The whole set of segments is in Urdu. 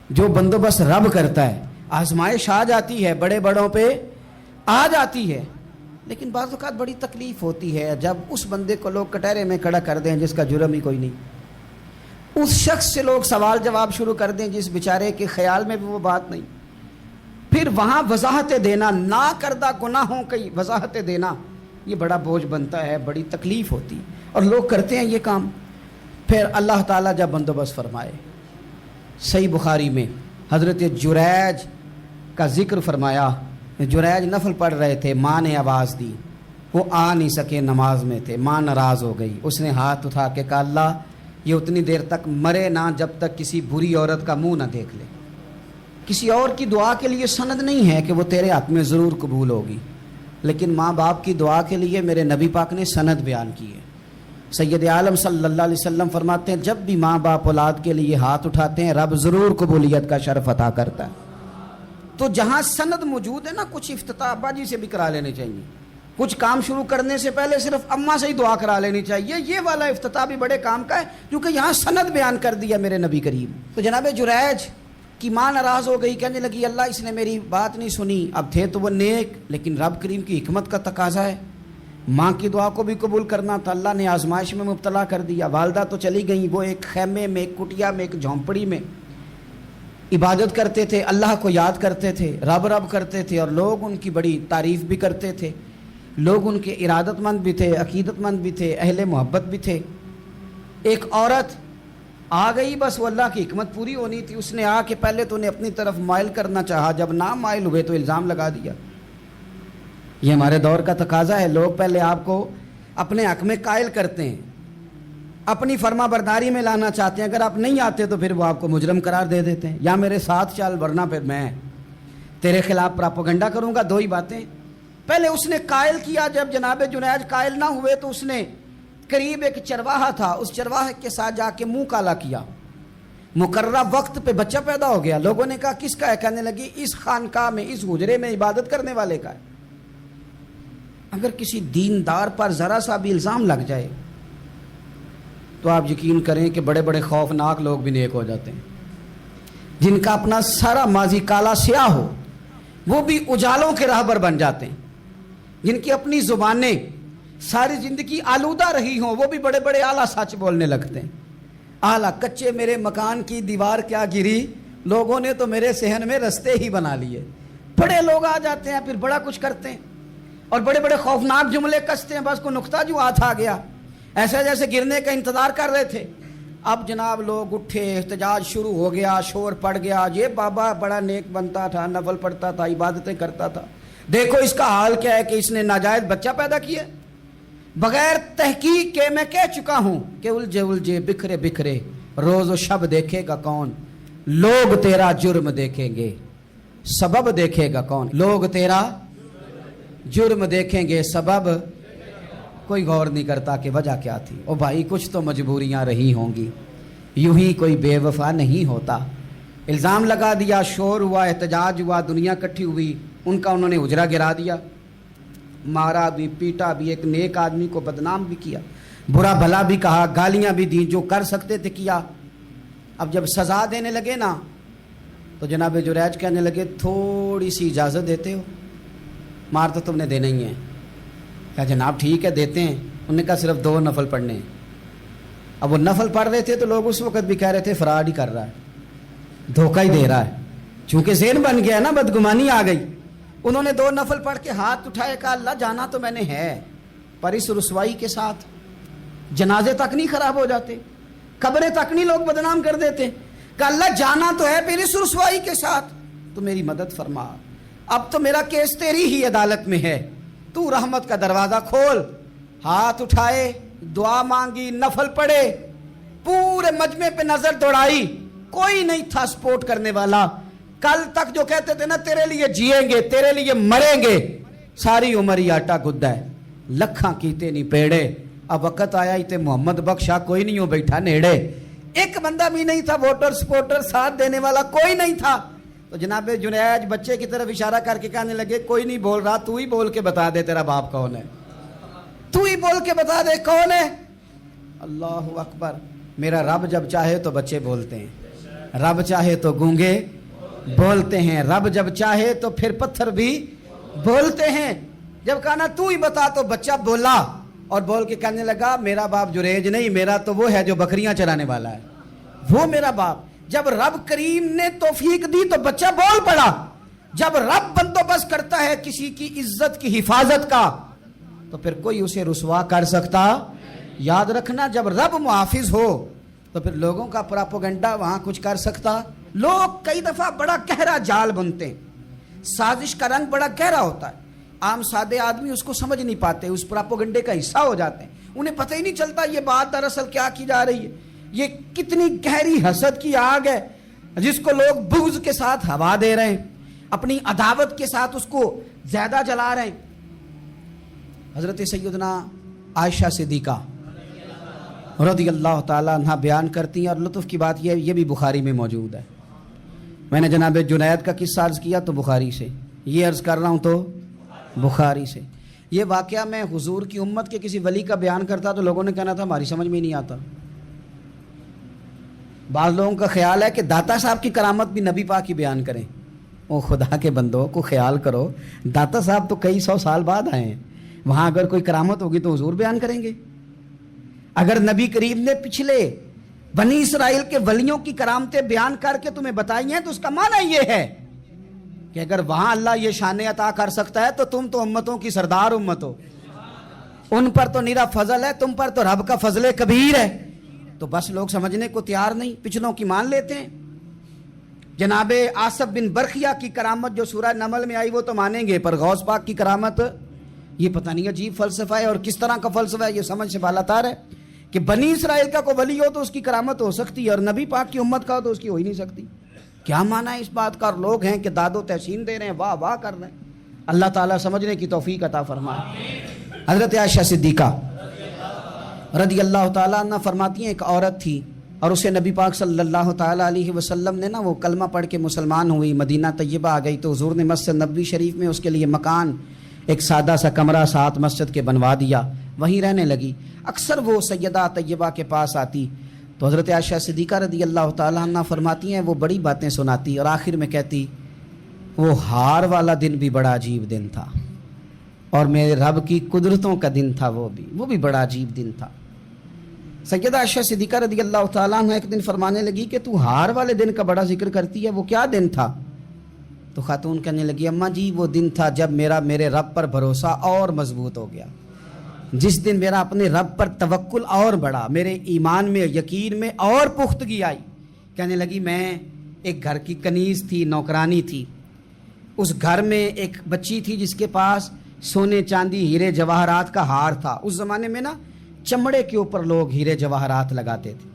جو بندوبست رب کرتا ہے، آزمائش آ جاتی ہے، بڑے بڑوں پہ آ جاتی ہے، لیکن بعض اوقات بڑی تکلیف ہوتی ہے جب اس بندے کو لوگ کٹہرے میں کھڑا کر دیں جس کا جرم ہی کوئی نہیں، اس شخص سے لوگ سوال جواب شروع کر دیں جس بیچارے کے خیال میں بھی وہ بات نہیں، پھر وہاں وضاحتیں دینا، نہ کردہ گناہوں کی وضاحتیں دینا، یہ بڑا بوجھ بنتا ہے، بڑی تکلیف ہوتی، اور لوگ کرتے ہیں یہ کام۔ پھر اللہ تعالیٰ جب بندوبست فرمائے، صحیح بخاری میں حضرت جریج کا ذکر فرمایا، جریج نفل پڑھ رہے تھے، ماں نے آواز دی، وہ آ نہیں سکے، نماز میں تھے، ماں ناراض ہو گئی، اس نے ہاتھ اٹھا کے کہا اللہ یہ اتنی دیر تک مرے نہ جب تک کسی بری عورت کا منہ نہ دیکھ لے۔ کسی اور کی دعا کے لیے سند نہیں ہے کہ وہ تیرے حق میں ضرور قبول ہوگی، لیکن ماں باپ کی دعا کے لیے میرے نبی پاک نے سند بیان کی ہے۔ سید عالم صلی اللہ علیہ وسلم فرماتے ہیں جب بھی ماں باپ اولاد کے لیے ہاتھ اٹھاتے ہیں رب ضرور قبولیت کا شرف عطا کرتا ہے۔ تو جہاں سند موجود ہے نا، کچھ افتتاح ابا جی سے بھی کرا لینے چاہیے، کچھ کام شروع کرنے سے پہلے صرف اماں سے ہی دعا کرا لینی چاہیے، یہ والا افتتاح بھی بڑے کام کا ہے کیونکہ یہاں سند بیان کر دیا میرے نبی کریم۔ تو جناب جریج کی ماں ناراض ہو گئی، کہنے لگی اللہ اس نے میری بات نہیں سنی، اب تھے تو وہ نیک، لیکن رب کریم کی حکمت کا تقاضا ہے، ماں کی دعا کو بھی قبول کرنا تھا، اللہ نے آزمائش میں مبتلا کر دیا۔ والدہ تو چلی گئیں، وہ ایک خیمے میں، ایک کٹیا میں، ایک جھونپڑی میں عبادت کرتے تھے، اللہ کو یاد کرتے تھے، رب رب کرتے تھے، اور لوگ ان کی بڑی تعریف بھی کرتے تھے، لوگ ان کے ارادت مند بھی تھے، عقیدت مند بھی تھے، اہل محبت بھی تھے۔ ایک عورت آ گئی، بس وہ اللہ کی حکمت پوری ہونی تھی، اس نے آ کے پہلے تو انہیں اپنی طرف مائل کرنا چاہا، جب نہ مائل ہوئے تو الزام لگا دیا۔ یہ ہمارے دور کا تقاضا ہے، لوگ پہلے آپ کو اپنے حق میں قائل کرتے ہیں، اپنی فرما برداری میں لانا چاہتے ہیں، اگر آپ نہیں آتے تو پھر وہ آپ کو مجرم قرار دے دیتے ہیں، یا میرے ساتھ چل ورنہ پھر میں تیرے خلاف پراپیگنڈا کروں گا، دو ہی باتیں۔ پہلے اس نے قائل کیا، جب جناب جنید قائل نہ ہوئے تو اس نے قریب ایک چرواہا تھا، اس چرواہے کے ساتھ جا کے منہ کالا کیا، مقررہ وقت پہ بچہ پیدا ہو گیا، لوگوں نے کہا کس کا ہے، کہنے لگی اس خانقاہ میں، اس حجرے میں عبادت کرنے والے کا ہے۔ اگر کسی دیندار پر ذرا سا بھی الزام لگ جائے تو آپ یقین کریں کہ بڑے بڑے خوفناک لوگ بھی نیک ہو جاتے ہیں، جن کا اپنا سارا ماضی کالا سیاہ ہو وہ بھی اجالوں کے راہبر بن جاتے ہیں، جن کی اپنی زبانیں ساری زندگی آلودہ رہی ہوں وہ بھی بڑے بڑے اعلیٰ سچ بولنے لگتے ہیں۔ اعلیٰ کچے میرے مکان کی دیوار کیا گری، لوگوں نے تو میرے صحن میں رستے ہی بنا لیے۔ بڑے لوگ آ جاتے ہیں، پھر بڑا کچھ کرتے ہیں اور بڑے بڑے خوفناک جملے کستے ہیں، بس کو نقطہ جو ہاتھ آ گیا، ایسے جیسے گرنے کا انتظار کر رہے تھے۔ اب جناب لوگ اٹھے، احتجاج شروع ہو گیا، شور پڑ گیا، یہ بابا بڑا نیک بنتا تھا، نفل پڑھتا تھا، عبادتیں کرتا تھا، دیکھو اس کا حال کیا ہے کہ اس نے ناجائز بچہ پیدا کیا۔ بغیر تحقیق کے میں کہہ چکا ہوں کہ الجھے الجھے بکھرے بکھرے روز و شب دیکھے گا کون، لوگ تیرا جرم دیکھیں گے سبب دیکھے گا کون، لوگ تیرا جرم دیکھیں گے سبب کوئی غور نہیں کرتا کہ وجہ کیا تھی۔ او بھائی کچھ تو مجبوریاں رہی ہوں گی، یوں ہی کوئی بے وفا نہیں ہوتا۔ الزام لگا دیا، شور ہوا، احتجاج ہوا، دنیا اکٹھی ہوئی، ان کا انہوں نے حجرہ گرا دیا، مارا بھی، پیٹا بھی، ایک نیک آدمی کو بدنام بھی کیا، برا بھلا بھی کہا، گالیاں بھی دیں، جو کر سکتے تھے کیا۔ اب جب سزا دینے لگے نا تو جناب جریج کہنے لگے تھوڑی سی اجازت دیتے ہو، مار تو تم نے دینا ہی ہے۔ کہا جناب ٹھیک ہے دیتے ہیں۔ انہوں نے کہا صرف 2 نفل پڑھنے ہیں۔ اب وہ نفل پڑھ رہے تھے تو لوگ اس وقت بھی کہہ رہے تھے فراڈ ہی کر رہا ہے، دھوکہ ہی دے رہا ہے، چونکہ ذہن بن گیا نا، بدگمانی آ گئی۔ انہوں نے 2 نفل پڑھ کے ہاتھ اٹھائے، کہا اللہ جانا تو میں نے ہے، پر اس رسوائی کے ساتھ جنازے تک نہیں خراب ہو جاتے، قبریں تک نہیں لوگ بدنام کر دیتے، کہا اللہ جانا تو ہے پھر اس رسوائی کے ساتھ، تو میری مدد فرما، اب تو میرا کیس تیری ہی عدالت میں ہے، تو رحمت کا دروازہ کھول۔ ہاتھ اٹھائے، دعا مانگی، نفل پڑھے، پورے مجمع پہ نظر دوڑائی، کوئی نہیں تھا سپورٹ کرنے والا۔ کل تک جو کہتے تھے نا تیرے لیے جیئیں گے، تیرے لیے مریں گے، ساری عمر ہی آٹا گدا ہے، لکھاں کیتے نہیں پیڑے، اب وقت آیا ہی تے محمد بخشا کوئی نہیں ہو بیٹھا نیڑے۔ ایک بندہ بھی نہیں تھا ووٹر سپورٹر ساتھ دینے والا، کوئی نہیں تھا۔ تو جناب جنید بچے کی طرف اشارہ کر کے کہنے لگے کوئی نہیں بول رہا، تو ہی بول کے بتا دے تیرا باپ کون ہے، تو ہی بول کے بتا دے کون ہے۔ اللہ اکبر، میرا رب جب چاہے تو بچے بولتے ہیں، رب چاہے تو گونگے بولتے ہیں، رب جب چاہے تو پھر پتھر بھی بولتے ہیں۔ جب کہا نا تو ہی بتا تو بچہ بولا، اور بول کے کہنے لگا میرا باپ جریج نہیں، میرا تو وہ ہے جو بکریاں چرانے والا ہے، وہ میرا باپ۔ جب رب کریم نے توفیق دی تو بچہ بول پڑا۔ جب رب بندوبست کرتا ہے کسی کی عزت کی حفاظت کا تو پھر کوئی اسے رسوا کر سکتا۔ یاد رکھنا، جب رب محافظ ہو تو پھر لوگوں کا پراپوگنڈا وہاں کچھ کر سکتا۔ لوگ کئی دفعہ بڑا گہرا جال بنتے ہیں، سازش کا رنگ بڑا گہرا ہوتا ہے، عام سادے آدمی اس کو سمجھ نہیں پاتے، اس پراپوگنڈے کا حصہ ہو جاتے ہیں، انہیں پتہ ہی نہیں چلتا یہ بات دراصل کیا کی جا رہی ہے۔ یہ کتنی گہری حسد کی آگ ہے جس کو لوگ بغض کے ساتھ ہوا دے رہے ہیں، اپنی عداوت کے ساتھ اس کو زیادہ جلا رہے ہیں۔ حضرت سیدنا عائشہ صدیقہ رضی اللہ تعالیٰ عنہ بیان کرتی ہیں، اور لطف کی بات یہ بھی بخاری میں موجود ہے۔ میں نے جناب جنید کا قصہ عرض کیا تو بخاری سے، یہ عرض کر رہا ہوں تو بخاری سے۔ یہ واقعہ میں حضور کی امت کے کسی ولی کا بیان کرتا تو لوگوں نے کہنا تھا ہماری سمجھ میں نہیں آتا۔ بعض لوگوں کا خیال ہے کہ داتا صاحب کی کرامت بھی نبی پاک کی بیان کریں۔ او خدا کے بندوں کو خیال کرو، داتا صاحب تو کئی سو سال بعد آئے ہیں، وہاں اگر کوئی کرامت ہوگی تو حضور بیان کریں گے۔ اگر نبی کریم نے پچھلے بنی اسرائیل کے ولیوں کی کرامتیں بیان کر کے تمہیں بتائی ہیں تو اس کا معنی یہ ہے کہ اگر وہاں اللہ یہ شان عطا کر سکتا ہے تو تم تو امتوں کی سردار امت ہو، ان پر تو نیرا فضل ہے، تم پر تو رب کا فضل کبیر ہے۔ تو بس لوگ سمجھنے کو تیار نہیں، پچھلوں کی مان لیتے ہیں۔ جناب آصف بن برخیہ کی کرامت جو سورہ نمل میں آئی وہ تو مانیں گے، پر غوث پاک کی کرامت یہ پتہ نہیں عجیب فلسفہ ہے، اور کس طرح کا فلسفہ ہے یہ سمجھ سے بالاتر ہے کہ بنی اسرائیل کا کوئی ولی ہو تو اس کی کرامت ہو سکتی ہے اور نبی پاک کی امت کا ہو تو اس کی ہو ہی نہیں سکتی۔ کیا معنی ہے اس بات کا؟ اور لوگ ہیں کہ داد و تحسین دے رہے ہیں، واہ واہ کر رہے ہیں۔ اللہ تعالیٰ سمجھنے کی توفیق عطا فرمائے۔ حضرت عائشہ صدیقہ رضی اللہ تعالیٰ عنہ فرماتی ہیں ایک عورت تھی اور اسے نبی پاک صلی اللہ تعالیٰ علیہ وسلم نے نا وہ کلمہ پڑھ کے مسلمان ہوئی، مدینہ طیبہ آ گئی تو حضور نے مسجد نبوی شریف میں اس کے لیے مکان، ایک سادہ سا کمرہ ساتھ مسجد کے بنوا دیا، وہیں رہنے لگی۔ اکثر وہ سیدہ طیبہ کے پاس آتی تو حضرت عائشہ صدیقہ رضی اللہ تعالیٰ عنہ فرماتی ہیں وہ بڑی باتیں سناتی اور آخر میں کہتی وہ ہار والا دن بھی بڑا عجیب دن تھا اور میرے رب کی قدرتوں کا دن تھا، وہ بھی بڑا عجیب دن تھا۔ سیدہ عائشہ صدیقہ رضی اللہ تعالیٰ عنہ ایک دن فرمانے لگی کہ تو ہار والے دن کا بڑا ذکر کرتی ہے، وہ کیا دن تھا؟ تو خاتون کہنے لگی اماں جی وہ دن تھا جب میرے رب پر بھروسہ اور مضبوط ہو گیا، جس دن میرا اپنے رب پر توکل اور بڑھا، میرے ایمان میں یقین میں اور پختگی آئی۔ کہنے لگی میں ایک گھر کی کنیز تھی، نوکرانی تھی، اس گھر میں ایک بچی تھی جس کے پاس سونے چاندی ہیرے جواہرات کا ہار تھا۔ اس زمانے میں نا چمڑے کے اوپر لوگ ہیرے جواہرات لگاتے تھے،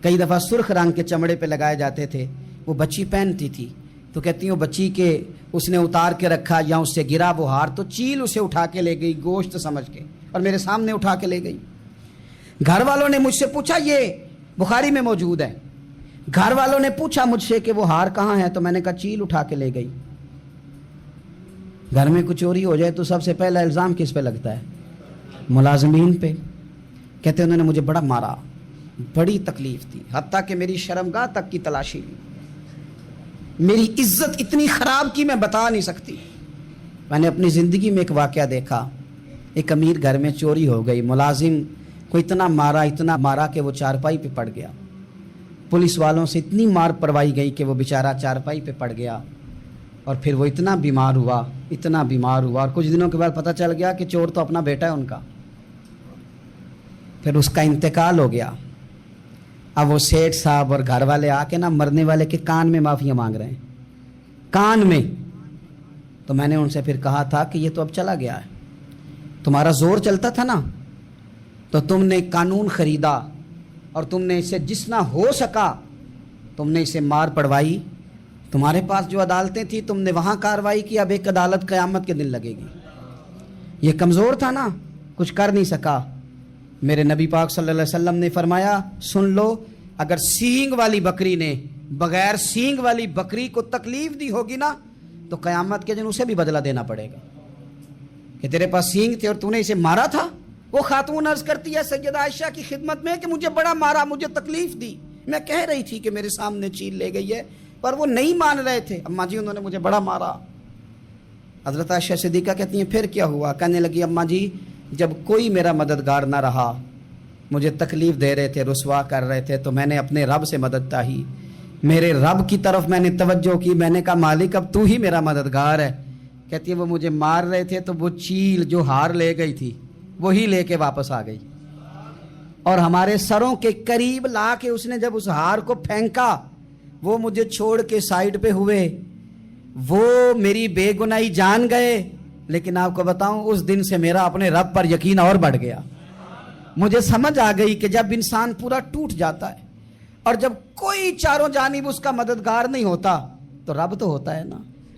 کئی دفعہ سرخ رنگ کے چمڑے پہ لگائے جاتے تھے، وہ بچی پہنتی تھی تو کہتی ہوں بچی کے اس نے اتار کے رکھا یا اس سے گرا وہ ہار تو چیل اسے اٹھا کے لے گئی گوشت سمجھ کے اور میرے سامنے اٹھا کے لے گئی۔ گھر والوں نے مجھ سے پوچھا، یہ بخاری میں موجود ہے، گھر والوں نے پوچھا مجھ سے کہ وہ ہار کہاں ہے تو میں نے کہا چیل اٹھا کے لے گئی۔ گھر میں کچھ چوری ہو جائے تو سب سے پہلا الزام کس پہ لگتا ہے؟ ملازمین پہ۔ کہتے انہوں نے مجھے بڑا مارا، بڑی تکلیف تھی، حتیٰ کہ میری شرمگاہ تک کی تلاشی لی، میری عزت اتنی خراب کی میں بتا نہیں سکتی۔ میں نے اپنی زندگی میں ایک واقعہ دیکھا، ایک امیر گھر میں چوری ہو گئی، ملازم کو اتنا مارا کہ وہ چارپائی پہ پڑ گیا، پولیس والوں سے اتنی مار پروائی گئی کہ وہ بیچارہ چارپائی پہ پڑ گیا، اور پھر وہ اتنا بیمار ہوا اور کچھ دنوں کے بعد پتہ چل گیا کہ چور تو اپنا بیٹا ہے ان کا، پھر اس کا انتقال ہو گیا۔ اب وہ سیٹھ صاحب اور گھر والے آ کے نا مرنے والے کے کان میں معافیاں مانگ رہے ہیں، کان میں۔ تو میں نے ان سے پھر کہا تھا کہ یہ تو اب چلا گیا ہے، تمہارا زور چلتا تھا نا تو تم نے قانون خریدا اور تم نے اسے جتنا ہو سکا تم نے اسے مار پڑوائی، تمہارے پاس جو عدالتیں تھیں تم نے وہاں کارروائی کی، اب ایک عدالت قیامت کے دن لگے گی۔ یہ کمزور تھا نا، کچھ کر نہیں سکا۔ میرے نبی پاک صلی اللہ علیہ وسلم نے فرمایا سن لو، اگر سینگ والی بکری نے بغیر سینگ والی بکری کو تکلیف دی ہوگی نا تو قیامت کے دن اسے بھی بدلہ دینا پڑے گا کہ تیرے پاس سینگ تھے اور تو نے اسے مارا تھا۔ وہ خاتون عرض کرتی ہے سیدہ عائشہ کی خدمت میں کہ مجھے بڑا مارا، مجھے تکلیف دی، میں کہہ رہی تھی کہ میرے سامنے چیل لے گئی ہے، پر وہ نہیں مان رہے تھے۔ اماں جی انہوں نے مجھے بڑا مارا۔ حضرت عائشہ صدیقہ کہتی ہیں پھر کیا ہوا؟ کہنے لگی اماں جی جب کوئی میرا مددگار نہ رہا، مجھے تکلیف دے رہے تھے، رسوا کر رہے تھے، تو میں نے اپنے رب سے مدد چاہی، میرے رب کی طرف میں نے توجہ کی، میں نے کہا مالک اب تو ہی میرا مددگار ہے۔ کہتی ہے وہ مجھے مار رہے تھے تو وہ چیل جو ہار لے گئی تھی وہی لے کے واپس آ گئی، اور ہمارے سروں کے قریب لا کے اس نے جب اس ہار کو پھینکا، وہ مجھے چھوڑ کے سائیڈ پہ ہوئے، وہ میری بے گناہی جان گئے۔ لیکن آپ کو بتاؤں اس دن سے میرا اپنے رب پر یقین اور بڑھ گیا۔ مجھے سمجھ آ گئی کہ جب انسان پورا ٹوٹ جاتا ہے اور جب کوئی چاروں جانب اس کا مددگار نہیں ہوتا تو رب تو ہوتا ہے نا۔